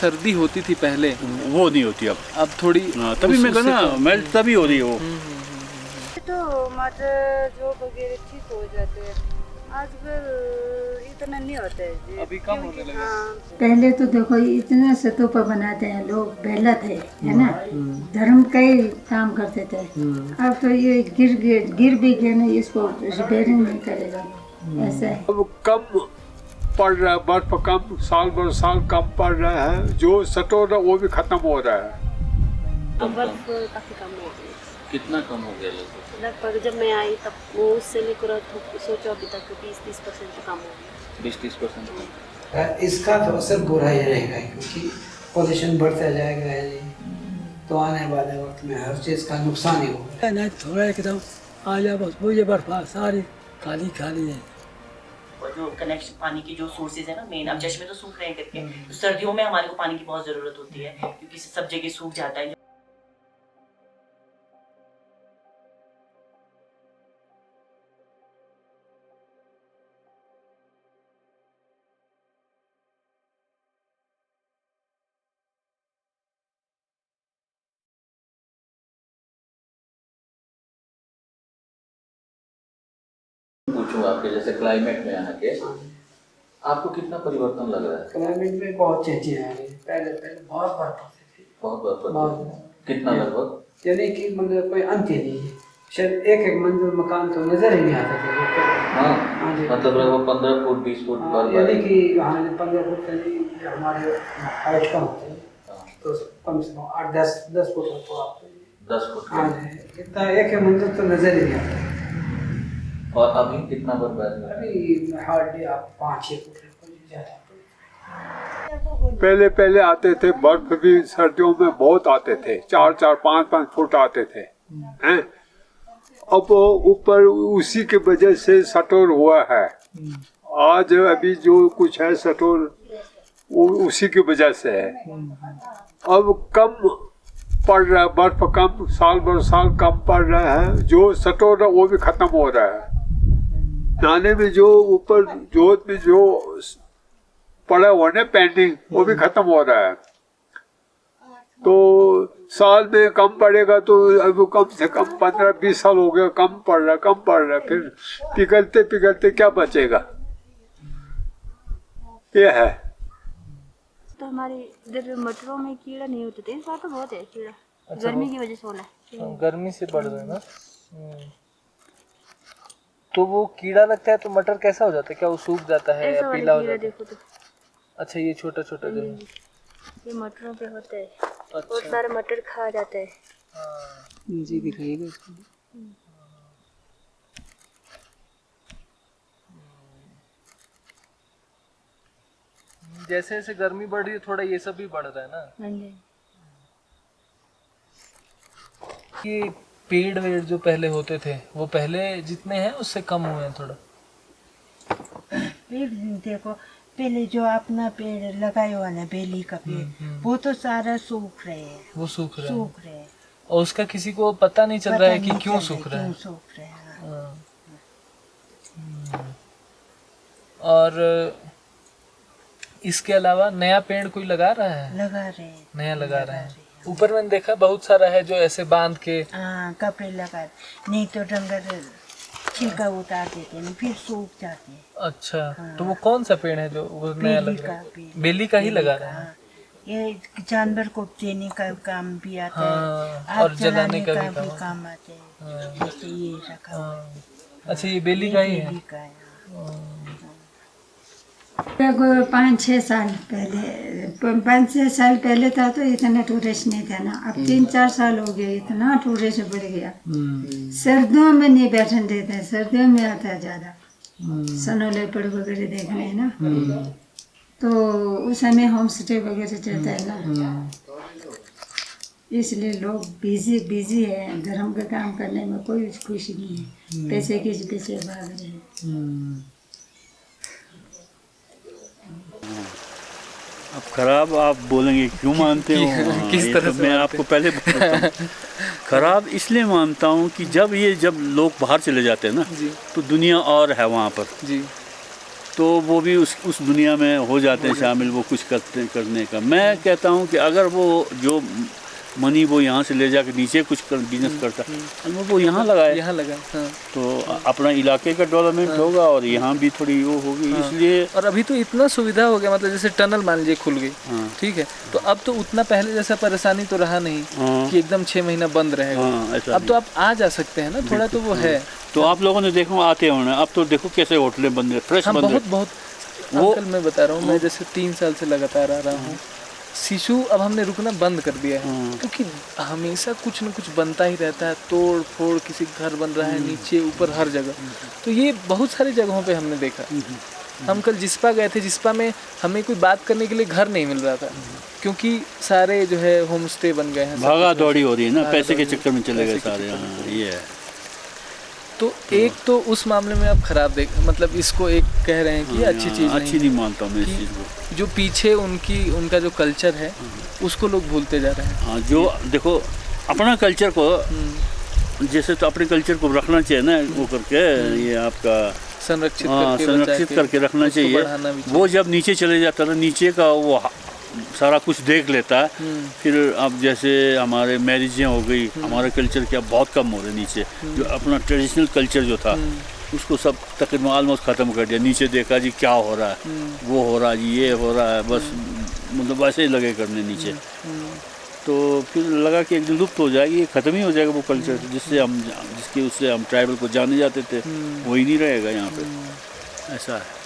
सर्दी होती थी पहले, वो नहीं होती अब थोड़ी तभी मैं कहना मेल्ट तभी हो रही है वो। तो मटर जो वगैरह ठीक हो जाते हैं, आजकल इतना नहीं होता है जी। अभी कम होने लगा। पहले तो देखो इतना सतूपा बनाते हैं लोग, बेला थे है ना, धर्म का ही काम करते थे। अब तो ये गिर भी गया ना, इसको रिपेयरिंग नहीं करेगा, ऐसा है। अब कम पड़ रहा है, बर्फ कम, साल भर साल कम पड़ रहा है, जो स्टोर है वो भी खत्म हो रहा है। अब बर्फ काफी कम हो गई। कितना कम हो गया लगभग जब मैं आई तब वो उससे लेकर सोचो अभी तक 20-30% कम हो गया। 20-30%। इसका तो असर बुरा ही रहेगा, क्योंकि पोल्यूशन बढ़ता जाएगा जी, तो आने वाले वक्त में हर चीज़ का नुकसान ही होगा। ना थोड़ा एकदम आ जा, बस वो ये बर्फ सारी खाली खाली है। और जो कनेक्शन पानी की जो सोर्सेज है ना मेन, अब चश्मे तो सूख रहे हैं करके, तो सर्दियों में हमारे को पानी की बहुत ज़रूरत होती है, क्योंकि सब जगह सूख जाता है। पूछूं आपके जैसे क्लाइमेट में यहाँ के आपको कितना परिवर्तन लग रहा है? क्लाइमेट में बहुत चेंजेस आ रही है। पहले बहुत बर्फ होती थी, बहुत कितना लगभग, यानी कि मतलब कोई अंत ही नहीं है। शायद एक मंजिल मकान तो नजर ही नहीं आता था। हाँ जी, मतलब लगभग 15 फुट 20 फुट यानी कि हाँ 15 फुट यानी हमारे हाइट कम होते हैं, तो कम से कम 8-10 फुट तो आप 10 फुट। हाँ जी, इतना एक मंजिल तो नजर ही नहीं आता। और अभी कितना बर्बाद हुआ? अभी हार्डली आप 5-6 फुट ज़्यादा। पहले आते थे, बर्फ भी सर्दियों में बहुत आते थे, 4-4 5-5 फुट आते थे हैं। अब ऊपर उसी के वजह से स्टोर हुआ है। आज अभी जो कुछ है स्टोर वो उसी की वजह से है। अब कम पड़ रहा है, बर्फ कम, साल भर साल कम पड़ रहा है, जो स्टोर है वो भी खत्म हो रहा है। नाले में जो ऊपर जोत में जो पड़ा हुआ है पेंटिंग, वो भी खत्म हो रहा है। तो साल में कम पड़ेगा तो अब कम से कम 15-20 साल हो गया, कम पड़ रहा है, फिर पिघलते पिघलते क्या बचेगा, ये है। तो हमारे इधर मटरों में कीड़ा नहीं होते थे, इस बार तो बहुत है कीड़ा। अच्छा, गर्मी की वजह से होना है। गर्मी से बढ़ रहा है ना। तो वो कीड़ा लगता है तो मटर कैसा हो जाता है? क्या वो सूख जाता है या पीला हो जाता है? देखो तो। अच्छा, ये छोटा छोटा जो ये मटरों पे होता है। अच्छा। बहुत सारे मटर खा जाते हैं। जी दिखाइएगा इसको। जैसे जैसे गर्मी बढ़ रही है थोड़ा ये सब भी बढ़ रहा है ना। ये पेड़ वेड़ जो पहले होते थे वो पहले जितने हैं उससे कम हुए हैं थोड़ा। पेड़ देखो, पहले जो अपना पेड़ लगाया हुआ ना, बेली का पेड़, वो तो सारा सूख रहे हैं। वो सूख रहे हैं और उसका किसी को पता नहीं चल रहा है कि क्यों सूख रहा है। और इसके अलावा नया पेड़ कोई लगा रहा है? लगा रहे हैं, नया लगा रहे हैं। ऊपर मैंने देखा बहुत सारा है जो ऐसे बांध के कपड़े लगा, नहीं तो डंगर छिलका उतार देते हैं, फिर सूख जाते हैं। अच्छा, तो वो कौन सा पेड़ है जो वो नया लग रहा है? बेली का ही लगा रहा है। ये जानवर को देने का काम भी आता है, और जलाने का भी काम आता है। जैसे ये रखा हुआ है। अच्छा, ये बेली का ही है। 5-6 साल पहले था तो इतना टूरिस्ट नहीं था ना। अब 3-4 साल हो गए, इतना टूरिस्ट बढ़ गया। सर्दियों में नहीं बैठने देते, सर्दियों में आता है ज्यादा स्नो लेपर्ड वगैरह देखने है ना, तो उस समय होम स्टे वगैरह चलता है ना, इसलिए लोग बिजी है। धर्म का काम करने में कोई खुशी नहीं है, पैसे के पीछे भाग रहे हैं। अब खराब आप बोलेंगे क्यों मानते हो? किस तरह से? मैं आपको पहले बताता हूँ। खराब इसलिए मानता हूँ कि जब लोग बाहर चले जाते हैं ना, तो दुनिया और है वहाँ पर जी। तो वो भी उस दुनिया में हो जाते हैं शामिल, वो कुछ करने का। मैं कहता हूँ कि अगर वो जो मनी वो यहाँ से ले जाकर नीचे कुछ बिजनेस करता है वो यहाँ लगाए, हाँ। तो अपना इलाके का डेवलपमेंट होगा और यहाँ भी थोड़ी वो होगी। इसलिए और अभी तो इतना सुविधा हो गया, मतलब जैसे टनल मान लीजिए खुल गई, ठीक है, तो अब तो उतना पहले जैसा परेशानी तो रहा नहीं कि एकदम 6 महीना बंद रहेगा। अब तो आप आ जा सकते हैं ना, थोड़ा तो वो है। तो आप लोगों ने देखो आते होना, अब तो देखो कैसे होटलें बंद है, फ्रेश बंद है। बहुत अंकल मैं बता रहा हूँ, मैं जैसे 3 साल से लगातार आ रहा हूँ, शिशु अब हमने रुकना बंद कर दिया है, क्योंकि हमेशा कुछ न कुछ बनता ही रहता है, तोड़ फोड़, किसी घर बन रहा है नीचे ऊपर हर जगह। तो ये बहुत सारी जगहों पे हमने देखा। हम कल जिस्पा गए थे, जिस्पा में हमें कोई बात करने के लिए घर नहीं मिल रहा था, क्योंकि सारे जो है होम स्टे बन गए हैं, भागा दौड़ी हो रही है ना, पैसे के चक्कर में चले गए सारे। ये है। तो एक तो उस मामले में आप खराब मतलब इसको एक कह रहे हैं कि अच्छी चीज़ नहीं मानता हूँ मैं इस चीज़ को। जो पीछे उनका जो कल्चर है उसको लोग भूलते जा रहे हैं। हाँ, जो देखो अपना कल्चर को जैसे तो अपने कल्चर को रखना चाहिए ना, वो करके ये आपका संरक्षित करके रखना चाहिए। वो जब नीचे चले जाता है, नीचे का वो सारा कुछ देख लेता है। फिर अब जैसे हमारे मैरिजें हो गई, हमारा कल्चर क्या बहुत कम हो रहा है नीचे। जो अपना ट्रेडिशनल कल्चर जो था उसको सब तकरीबन ऑलमोस्ट ख़त्म कर दिया। नीचे देखा जी क्या हो रहा है, वो हो रहा है जी, ये हो रहा है, बस मतलब वैसे ही लगे करने नीचे। तो फिर लगा कि एक दिन लुप्त हो जाएगी, ये ख़त्म ही हो जाएगा वो कल्चर जिससे हम ट्राइबल को जाने जाते थे, वही नहीं रहेगा यहाँ पे। ऐसा है।